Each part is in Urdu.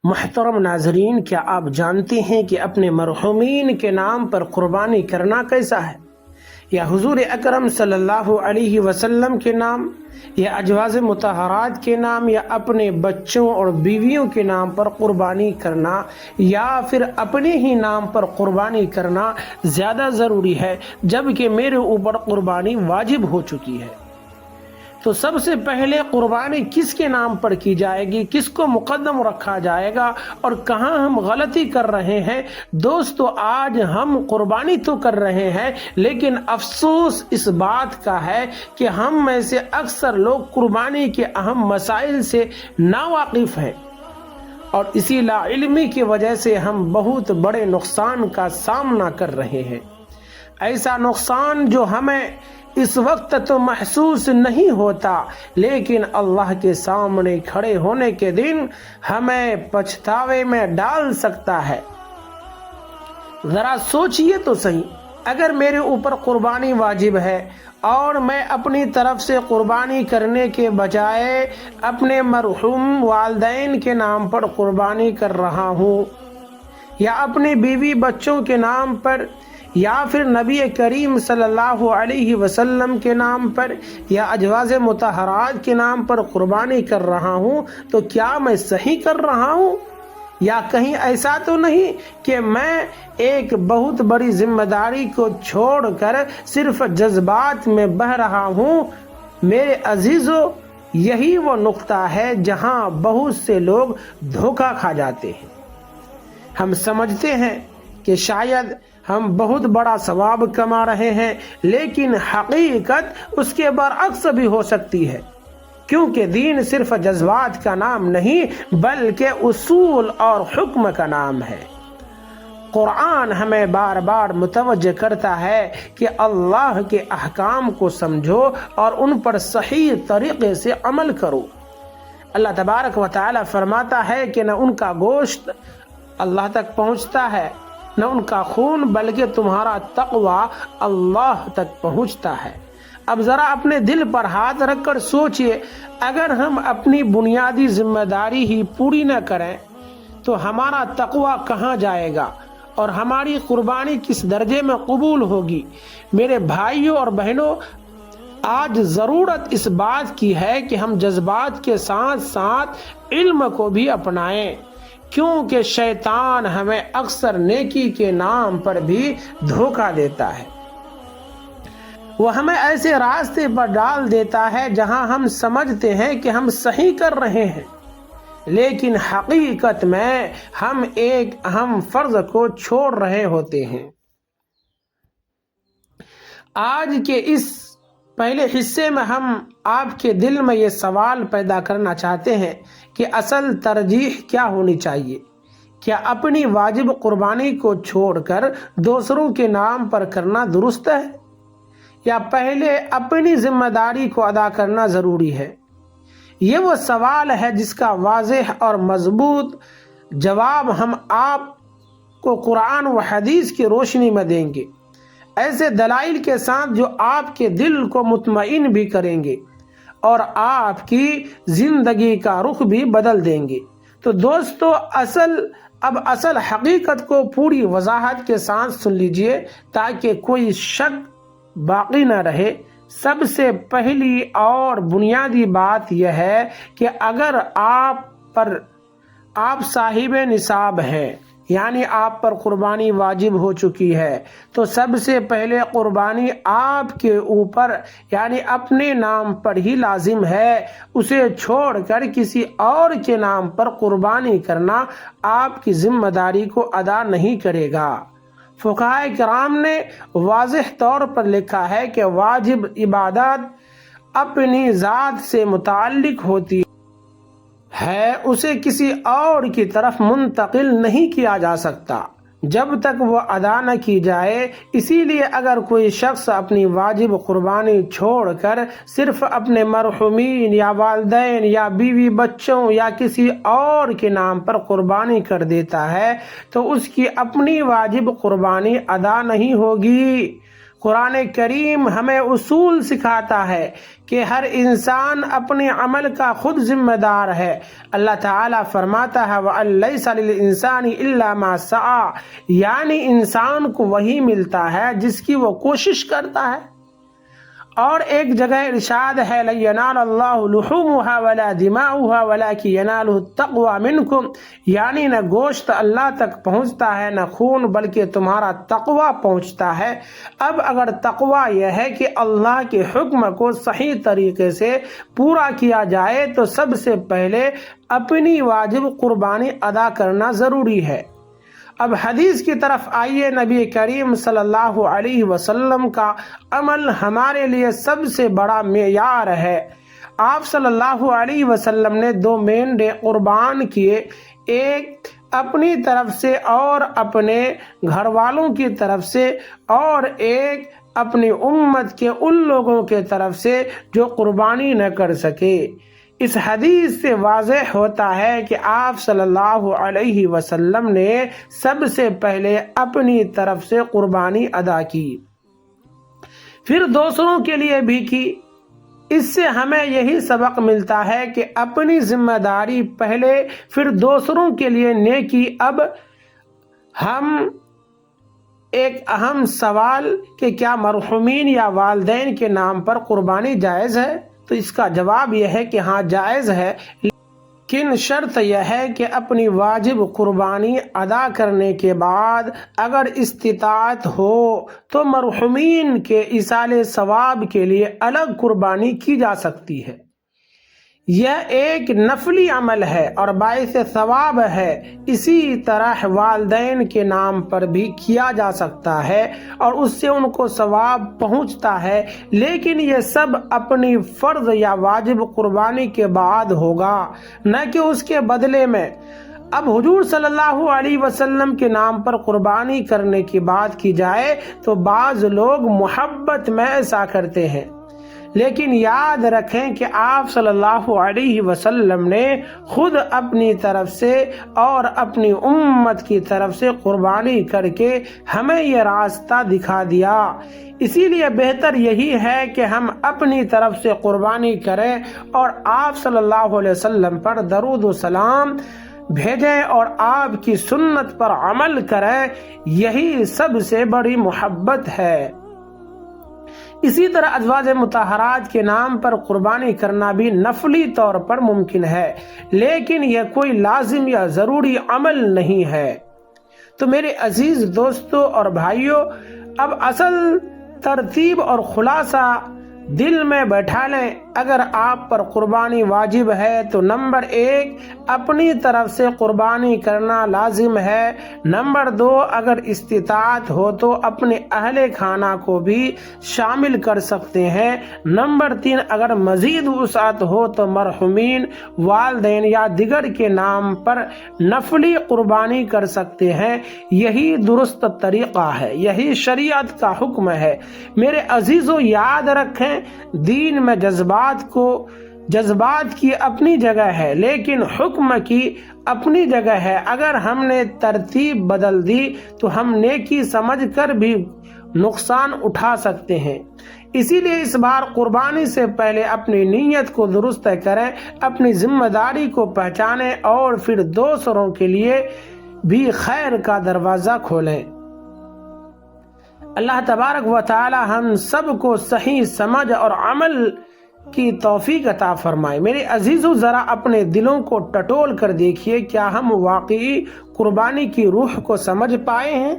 محترم ناظرین، کیا آپ جانتے ہیں کہ اپنے مرحومین کے نام پر قربانی کرنا کیسا ہے؟ یا حضور اکرم صلی اللہ علیہ وسلم کے نام، یا ازواج مطہرات کے نام، یا اپنے بچوں اور بیویوں کے نام پر قربانی کرنا، یا پھر اپنے ہی نام پر قربانی کرنا زیادہ ضروری ہے، جبکہ میرے اوپر قربانی واجب ہو چکی ہے؟ تو سب سے پہلے قربانی کس کے نام پر کی جائے گی، کس کو مقدم رکھا جائے گا، اور کہاں ہم غلطی کر رہے ہیں؟ دوستو، آج ہم قربانی تو کر رہے ہیں، لیکن افسوس اس بات کا ہے کہ ہم میں سے اکثر لوگ قربانی کے اہم مسائل سے ناواقف ہیں، اور اسی لا علمی کی وجہ سے ہم بہت بڑے نقصان کا سامنا کر رہے ہیں۔ ایسا نقصان جو ہمیں اس وقت تو محسوس نہیں ہوتا، لیکن اللہ کے سامنے کھڑے ہونے کے دن ہمیں پچھتاوے میں ڈال سکتا ہے۔ ذرا سوچئے تو صحیح، اگر میرے اوپر قربانی واجب ہے اور میں اپنی طرف سے قربانی کرنے کے بجائے اپنے مرحوم والدین کے نام پر قربانی کر رہا ہوں، یا اپنی بیوی بچوں کے نام پر، یا پھر نبی کریم صلی اللہ علیہ وسلم کے نام پر، یا ازواج مطہرات کے نام پر قربانی کر رہا ہوں، تو کیا میں صحیح کر رہا ہوں؟ یا کہیں ایسا تو نہیں کہ میں ایک بہت بڑی ذمہ داری کو چھوڑ کر صرف جذبات میں بہہ رہا ہوں؟ میرے عزیزو، یہی وہ نقطہ ہے جہاں بہت سے لوگ دھوکہ کھا جاتے ہیں۔ ہم سمجھتے ہیں کہ شاید ہم بہت بڑا ثواب کما رہے ہیں، لیکن حقیقت اس کے برعکس بھی ہو سکتی ہے، کیونکہ دین صرف جذبات کا نام نہیں بلکہ اصول اور حکم کا نام ہے۔ قرآن ہمیں بار بار متوجہ کرتا ہے کہ اللہ کے احکام کو سمجھو اور ان پر صحیح طریقے سے عمل کرو۔ اللہ تبارک و تعالی فرماتا ہے کہ نہ ان کا گوشت اللہ تک پہنچتا ہے، نہ ان کا خون، بلکہ تمہارا تقوی اللہ تک پہنچتا ہے۔ اب ذرا اپنے دل پر ہاتھ رکھ کر سوچئے، اگر ہم اپنی بنیادی ذمہ داری ہی پوری نہ کریں تو ہمارا تقوی کہاں جائے گا، اور ہماری قربانی کس درجے میں قبول ہوگی؟ میرے بھائیوں اور بہنوں، آج ضرورت اس بات کی ہے کہ ہم جذبات کے ساتھ ساتھ علم کو بھی اپنائیں، کیونکہ شیطان ہمیں اکثر نیکی کے نام پر بھی دھوکہ دیتا ہے۔ وہ ہمیں ایسے راستے پر ڈال دیتا ہے جہاں ہم سمجھتے ہیں کہ ہم صحیح کر رہے ہیں، لیکن حقیقت میں ہم ایک اہم فرض کو چھوڑ رہے ہوتے ہیں۔ آج کے اس پہلے حصے میں ہم آپ کے دل میں یہ سوال پیدا کرنا چاہتے ہیں کہ اصل ترجیح کیا ہونی چاہیے؟ کیا اپنی واجب قربانی کو چھوڑ کر دوسروں کے نام پر کرنا درست ہے، یا پہلے اپنی ذمہ داری کو ادا کرنا ضروری ہے؟ یہ وہ سوال ہے جس کا واضح اور مضبوط جواب ہم آپ کو قرآن و حدیث کی روشنی میں دیں گے، ایسے دلائل کے ساتھ جو آپ کے دل کو مطمئن بھی کریں گے اور آپ کی زندگی کا رخ بھی بدل دیں گے۔ تو دوستو، اصل حقیقت کو پوری وضاحت کے ساتھ سن لیجئے تاکہ کوئی شک باقی نہ رہے۔ سب سے پہلی اور بنیادی بات یہ ہے کہ اگر آپ صاحب نصاب ہیں، یعنی آپ پر قربانی واجب ہو چکی ہے، تو سب سے پہلے قربانی آپ کے اوپر یعنی اپنے نام پر ہی لازم ہے۔ اسے چھوڑ کر کسی اور کے نام پر قربانی کرنا آپ کی ذمہ داری کو ادا نہیں کرے گا۔ فقہاء کرام نے واضح طور پر لکھا ہے کہ واجب عبادات اپنی ذات سے متعلق ہوتی ہے، اسے کسی اور کی طرف منتقل نہیں کیا جا سکتا جب تک وہ ادا نہ کی جائے۔ اسی لیے اگر کوئی شخص اپنی واجب قربانی چھوڑ کر صرف اپنے مرحومین یا والدین یا بیوی بچوں یا کسی اور کے نام پر قربانی کر دیتا ہے تو اس کی اپنی واجب قربانی ادا نہیں ہوگی۔ قرآن کریم ہمیں اصول سکھاتا ہے کہ ہر انسان اپنے عمل کا خود ذمہ دار ہے۔ اللہ تعالیٰ فرماتا ہے وَأَن لَيْسَ لِلْإِنسَانِ إِلَّا مَا سَعَىٰ، یعنی انسان کو وہی ملتا ہے جس کی وہ کوشش کرتا ہے۔ اور ایک جگہ ارشاد ہے لَن يَنَالَ اللَّهُ لُحُومُهَا وَلَا دِمَاؤُهَا وَلَٰكِن يَنَالُهُ التَّقْوَىٰ مِنكُمْ، یعنی نہ گوشت اللہ تک پہنچتا ہے نہ خون، بلکہ تمہارا تقوی پہنچتا ہے۔ اب اگر تقوی یہ ہے کہ اللہ کے حکم کو صحیح طریقے سے پورا کیا جائے تو سب سے پہلے اپنی واجب قربانی ادا کرنا ضروری ہے۔ اب حدیث کی طرف آئیے۔ نبی کریم صلی اللہ علیہ وسلم کا عمل ہمارے لیے سب سے بڑا معیار ہے۔ آپ صلی اللہ علیہ وسلم نے 2 مینڈے قربان کیے، ایک اپنی طرف سے اور اپنے گھر والوں کی طرف سے، اور ایک اپنی امت کے ان لوگوں کے طرف سے جو قربانی نہ کر سکے۔ اس حدیث سے واضح ہوتا ہے کہ آپ صلی اللہ علیہ وسلم نے سب سے پہلے اپنی طرف سے قربانی ادا کی، پھر دوسروں کے لیے بھی کی۔ اس سے ہمیں یہی سبق ملتا ہے کہ اپنی ذمہ داری پہلے، پھر دوسروں کے لیے نیکی۔ اب ہم ایک اہم سوال کہ کیا مرحومین یا والدین کے نام پر قربانی جائز ہے؟ تو اس کا جواب یہ ہے کہ ہاں جائز ہے، لیکن شرط یہ ہے کہ اپنی واجب قربانی ادا کرنے کے بعد اگر استطاعت ہو تو مرحومین کے ایصال ثواب کے لیے الگ قربانی کی جا سکتی ہے۔ یہ ایک نفلی عمل ہے اور باعث ثواب ہے۔ اسی طرح والدین کے نام پر بھی کیا جا سکتا ہے اور اس سے ان کو ثواب پہنچتا ہے، لیکن یہ سب اپنی فرض یا واجب قربانی کے بعد ہوگا، نہ کہ اس کے بدلے میں۔ اب حضور صلی اللہ علیہ وسلم کے نام پر قربانی کرنے کی بات کی جائے تو بعض لوگ محبت میں ایسا کرتے ہیں، لیکن یاد رکھیں کہ آپ صلی اللہ علیہ وسلم نے خود اپنی طرف سے اور اپنی امت کی طرف سے قربانی کر کے ہمیں یہ راستہ دکھا دیا۔ اسی لیے بہتر یہی ہے کہ ہم اپنی طرف سے قربانی کریں اور آپ صلی اللہ علیہ وسلم پر درود و سلام بھیجیں اور آپ کی سنت پر عمل کریں، یہی سب سے بڑی محبت ہے۔ اسی طرح ازواج مطہرات کے نام پر قربانی کرنا بھی نفلی طور پر ممکن ہے، لیکن یہ کوئی لازم یا ضروری عمل نہیں ہے۔ تو میرے عزیز دوستوں اور بھائیوں، اب اصل ترتیب اور خلاصہ دل میں بیٹھا لیں۔ اگر آپ پر قربانی واجب ہے تو نمبر 1 اپنی طرف سے قربانی کرنا لازم ہے۔ نمبر 2 اگر استطاعت ہو تو اپنے اہل خانہ کو بھی شامل کر سکتے ہیں۔ نمبر 3 اگر مزید وسعت ہو تو مرحومین، والدین یا دیگر کے نام پر نفلی قربانی کر سکتے ہیں۔ یہی درست طریقہ ہے، یہی شریعت کا حکم ہے۔ میرے عزیزو، یاد رکھیں دین میں جذبات کی اپنی جگہ ہے، لیکن حکم کی اپنی جگہ ہے۔ اگر ہم نے ترتیب بدل دی تو ہم نیکی سمجھ کر بھی نقصان اٹھا سکتے ہیں۔ اسی لیے اس بار قربانی سے پہلے اپنی نیت کو درست کریں، اپنی ذمہ داری کو پہچانیں اور پھر دوسروں کے لیے بھی خیر کا دروازہ کھولیں۔ اللہ تبارک و تعالی ہم سب کو صحیح سمجھ اور عمل کی توفیق عطا فرمائے۔ میرے عزیزو، ذرا اپنے دلوں کو ٹٹول کر دیکھیے، کیا ہم واقعی قربانی کی روح کو سمجھ پائے ہیں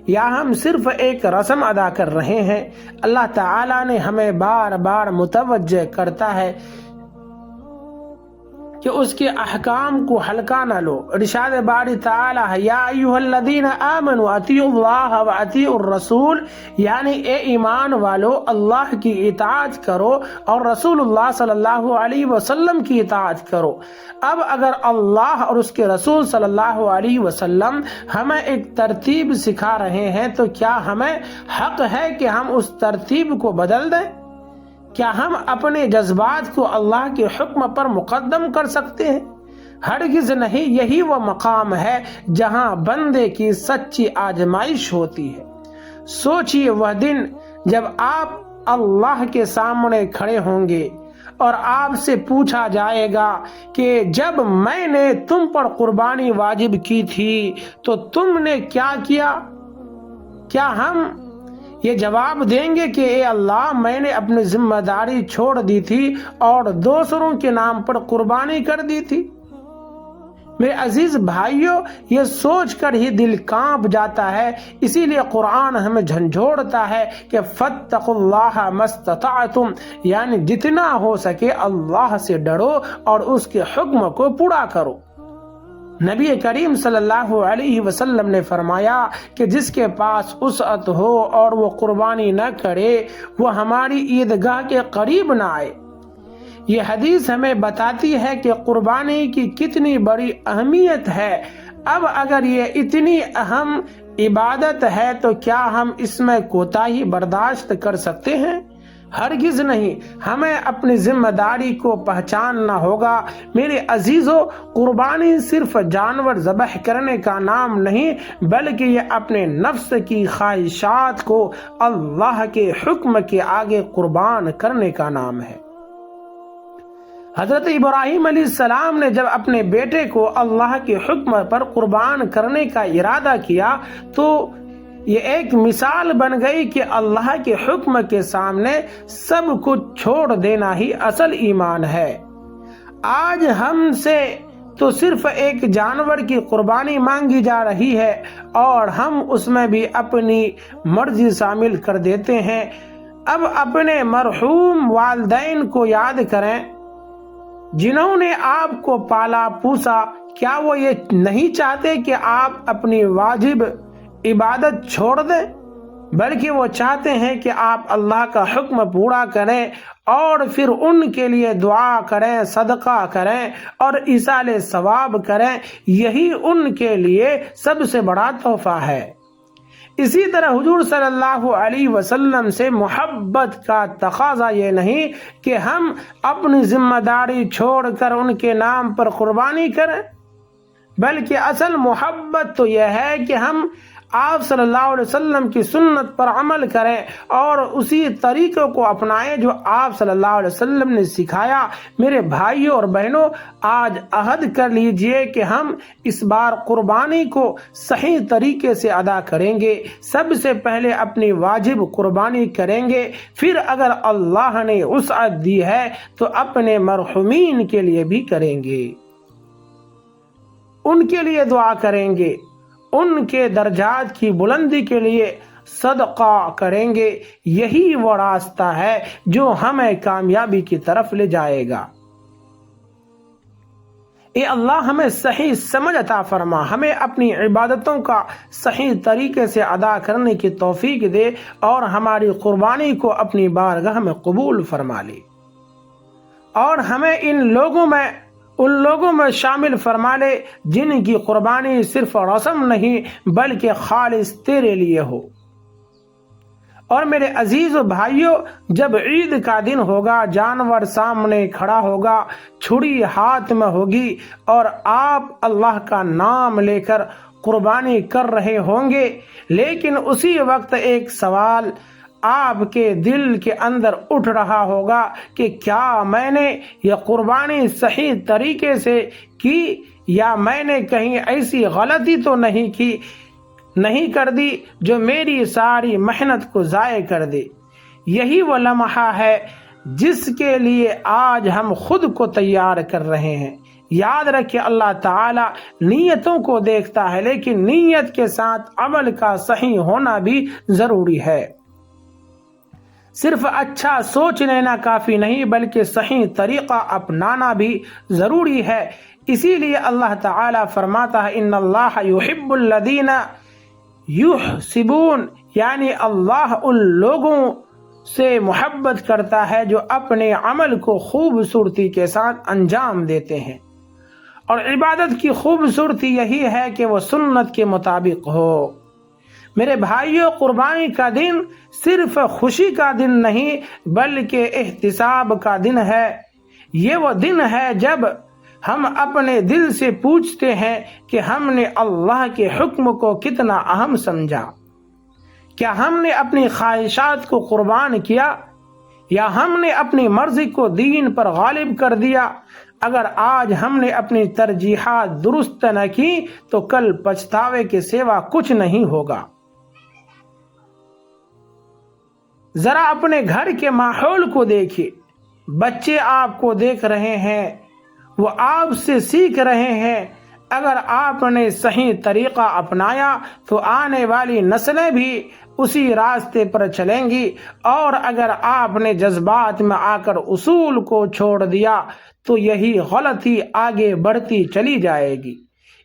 یا ہم صرف ایک رسم ادا کر رہے ہیں؟ اللہ تعالی نے ہمیں بار بار متوجہ کرتا ہے کہ اس کے احکام کو ہلکا نہ لو۔ ارشاد باری تعالی ہے یا ایھا الذین آمنوا اطیعوا اللہ واطیعوا الرسول، یعنی اے ایمان والو اللہ کی اطاعت کرو اور رسول اللہ صلی اللہ علیہ وسلم کی اطاعت کرو۔ اب اگر اللہ اور اس کے رسول صلی اللہ علیہ وسلم ہمیں ایک ترتیب سکھا رہے ہیں تو کیا ہمیں حق ہے کہ ہم اس ترتیب کو بدل دیں؟ کیا ہم اپنے جذبات کو اللہ کے حکم پر مقدم کر سکتے ہیں؟ ہرگز نہیں۔ یہی وہ مقام ہے جہاں بندے کی سچی آزمائش ہوتی ہے۔ سوچئے وہ دن جب آپ اللہ کے سامنے کھڑے ہوں گے اور آپ سے پوچھا جائے گا کہ جب میں نے تم پر قربانی واجب کی تھی تو تم نے کیا کیا؟ کیا ہم یہ جواب دیں گے کہ اے اللہ، میں نے اپنی ذمہ داری چھوڑ دی تھی اور دوسروں کے نام پر قربانی کر دی تھی؟ میرے عزیز بھائیوں، یہ سوچ کر ہی دل کانپ جاتا ہے۔ اسی لیے قرآن ہمیں جھنجھوڑتا ہے کہ فاتقوا اللہ ما استطعتم، یعنی جتنا ہو سکے اللہ سے ڈرو اور اس کے حکم کو پورا کرو۔ نبی کریم صلی اللہ علیہ وسلم نے فرمایا کہ جس کے پاس وسعت ہو اور وہ قربانی نہ کرے، وہ ہماری عیدگاہ کے قریب نہ آئے۔ یہ حدیث ہمیں بتاتی ہے کہ قربانی کی کتنی بڑی اہمیت ہے۔ اب اگر یہ اتنی اہم عبادت ہے تو کیا ہم اس میں کوتاہی برداشت کر سکتے ہیں؟ ہرگز نہیں۔ ہمیں اپنی ذمہ داری کو پہچاننا ہوگا۔ میرے عزیزو، قربانی صرف جانور ذبح کرنے کا نام نہیں، بلکہ یہ اپنے نفس کی خواہشات کو اللہ کے حکم کے آگے قربان کرنے کا نام ہے۔ حضرت ابراہیم علیہ السلام نے جب اپنے بیٹے کو اللہ کے حکم پر قربان کرنے کا ارادہ کیا تو یہ ایک مثال بن گئی کہ اللہ کے حکم کے سامنے سب کچھ چھوڑ دینا ہی اصل ایمان ہے۔ آج ہم سے تو صرف ایک جانور کی قربانی مانگی جا رہی ہے اور ہم اس میں بھی اپنی مرضی شامل کر دیتے ہیں۔ اب اپنے مرحوم والدین کو یاد کریں جنہوں نے آپ کو پالا پوسا۔ کیا وہ یہ نہیں چاہتے کہ آپ اپنی واجب عبادت چھوڑ دیں، بلکہ وہ چاہتے ہیں کہ آپ اللہ کا حکم پورا کریں اور پھر ان کے لیے دعا کریں، صدقہ کریں اور ایصال ثواب کریں۔ یہی ان کے لیے سب سے بڑا تحفہ ہے۔ اسی طرح حضور صلی اللہ علیہ وسلم سے محبت کا تقاضا یہ نہیں کہ ہم اپنی ذمہ داری چھوڑ کر ان کے نام پر قربانی کریں، بلکہ اصل محبت تو یہ ہے کہ ہم آپ صلی اللہ علیہ وسلم کی سنت پر عمل کریں اور اسی طریقوں کو اپنائیں جو آپ صلی اللہ علیہ وسلم نے سکھایا۔ میرے بھائیوں اور بہنوں، آج عہد کر لیجئے کہ ہم اس بار قربانی کو صحیح طریقے سے ادا کریں گے۔ سب سے پہلے اپنی واجب قربانی کریں گے، پھر اگر اللہ نے وسعت دی ہے تو اپنے مرحومین کے لیے بھی کریں گے، ان کے لیے دعا کریں گے، ان کے درجات کی بلندی کے لیے صدقہ کریں گے۔ یہی وہ راستہ ہے جو ہمیں کامیابی کی طرف لے جائے گا۔ اے اللہ، ہمیں صحیح سمجھ عطا فرما، ہمیں اپنی عبادتوں کا صحیح طریقے سے ادا کرنے کی توفیق دے اور ہماری قربانی کو اپنی بارگاہ میں قبول فرما لے، اور ہمیں ان لوگوں میں شامل فرما لے جن کی قربانی صرف رسم نہیں بلکہ خالص تیرے لیے ہو۔ اور میرے عزیز و بھائیوں، جب عید کا دن ہوگا، جانور سامنے کھڑا ہوگا، چھری ہاتھ میں ہوگی اور آپ اللہ کا نام لے کر قربانی کر رہے ہوں گے، لیکن اسی وقت ایک سوال آپ کے دل کے اندر اٹھ رہا ہوگا کہ کیا میں نے یہ قربانی صحیح طریقے سے کی، یا میں نے کہیں ایسی غلطی تو نہیں کر دی جو میری ساری محنت کو ضائع کر دے۔ یہی وہ لمحہ ہے جس کے لیے آج ہم خود کو تیار کر رہے ہیں۔ یاد رکھیں، اللہ تعالی نیتوں کو دیکھتا ہے، لیکن نیت کے ساتھ عمل کا صحیح ہونا بھی ضروری ہے۔ صرف اچھا سوچ لینا کافی نہیں بلکہ صحیح طریقہ اپنانا بھی ضروری ہے۔ اسی لیے اللہ تعالی فرماتا ہے ان اللہ یحب الذین یحسبون، یعنی اللہ ان لوگوں سے محبت کرتا ہے جو اپنے عمل کو خوبصورتی کے ساتھ انجام دیتے ہیں، اور عبادت کی خوبصورتی یہی ہے کہ وہ سنت کے مطابق ہو۔ میرے بھائیوں، قربانی کا دن صرف خوشی کا دن نہیں بلکہ احتساب کا دن ہے۔ یہ وہ دن ہے جب ہم اپنے دل سے پوچھتے ہیں کہ ہم نے اللہ کے حکم کو کتنا اہم سمجھا، کیا ہم نے اپنی خواہشات کو قربان کیا، یا ہم نے اپنی مرضی کو دین پر غالب کر دیا۔ اگر آج ہم نے اپنی ترجیحات درست نہ کی تو کل پچھتاوے کے سوا کچھ نہیں ہوگا۔ ذرا اپنے گھر کے ماحول کو دیکھیے، بچے آپ کو دیکھ رہے ہیں، وہ آپ سے سیکھ رہے ہیں۔ اگر آپ نے صحیح طریقہ اپنایا تو آنے والی نسلیں بھی اسی راستے پر چلیں گی، اور اگر آپ نے جذبات میں آ کر اصول کو چھوڑ دیا تو یہی غلطی آگے بڑھتی چلی جائے گی۔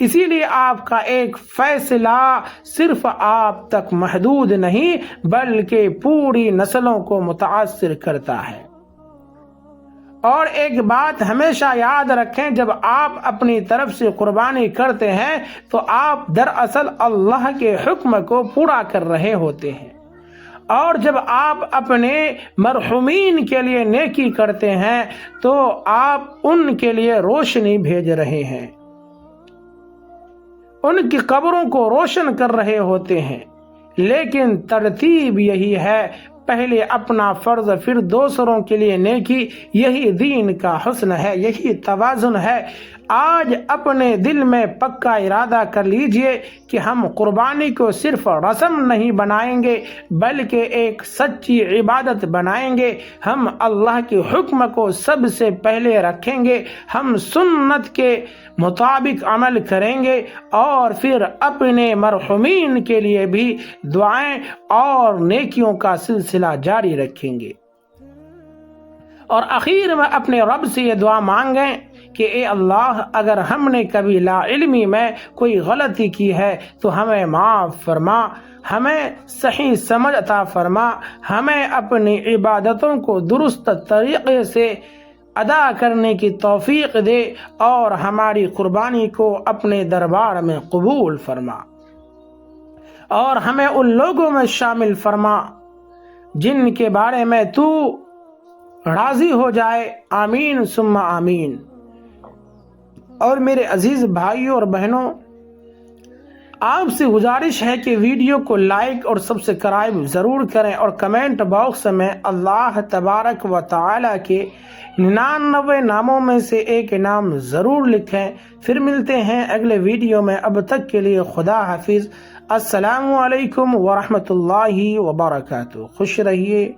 اسی لیے آپ کا ایک فیصلہ صرف آپ تک محدود نہیں بلکہ پوری نسلوں کو متاثر کرتا ہے۔ اور ایک بات ہمیشہ یاد رکھیں، جب آپ اپنی طرف سے قربانی کرتے ہیں تو آپ دراصل اللہ کے حکم کو پورا کر رہے ہوتے ہیں، اور جب آپ اپنے مرحومین کے لیے نیکی کرتے ہیں تو آپ ان کے لیے روشنی بھیج رہے ہیں، ان کی قبروں کو روشن کر رہے ہوتے ہیں۔ لیکن ترتیب یہی ہے، پہلے اپنا فرض پھر دوسروں کے لیے نیکی۔ یہی دین کا حسن ہے، یہی توازن ہے۔ آج اپنے دل میں پکا ارادہ کر لیجئے کہ ہم قربانی کو صرف رسم نہیں بنائیں گے بلکہ ایک سچی عبادت بنائیں گے۔ ہم اللہ کے حکم کو سب سے پہلے رکھیں گے، ہم سنت کے مطابق عمل کریں گے، اور پھر اپنے مرحومین کے لیے بھی دعائیں اور نیکیوں کا سلسلہ جاری رکھیں گے۔ اور آخر میں اپنے رب سے یہ دعا مانگیں کہ اے اللہ، اگر ہم نے کبھی لا علمی میں کوئی غلطی کی ہے تو ہمیں معاف فرما، ہمیں صحیح سمجھ عطا فرما، ہمیں اپنی عبادتوں کو درست طریقے سے ادا کرنے کی توفیق دے، اور ہماری قربانی کو اپنے دربار میں قبول فرما، اور ہمیں ان لوگوں میں شامل فرما جن کے بارے میں تو راضی ہو جائے۔ آمین ثم آمین۔ اور میرے عزیز بھائیوں اور بہنوں، آپ سے گزارش ہے کہ ویڈیو کو لائک اور سبسکرائب ضرور کریں، اور کمنٹ باکس میں اللہ تبارک و تعالی کے 99 ناموں میں سے ایک نام ضرور لکھیں۔ پھر ملتے ہیں اگلے ویڈیو میں، اب تک کے لیے خدا حافظ۔ السلام علیکم ورحمۃ اللہ وبرکاتہ۔ خوش رہیے۔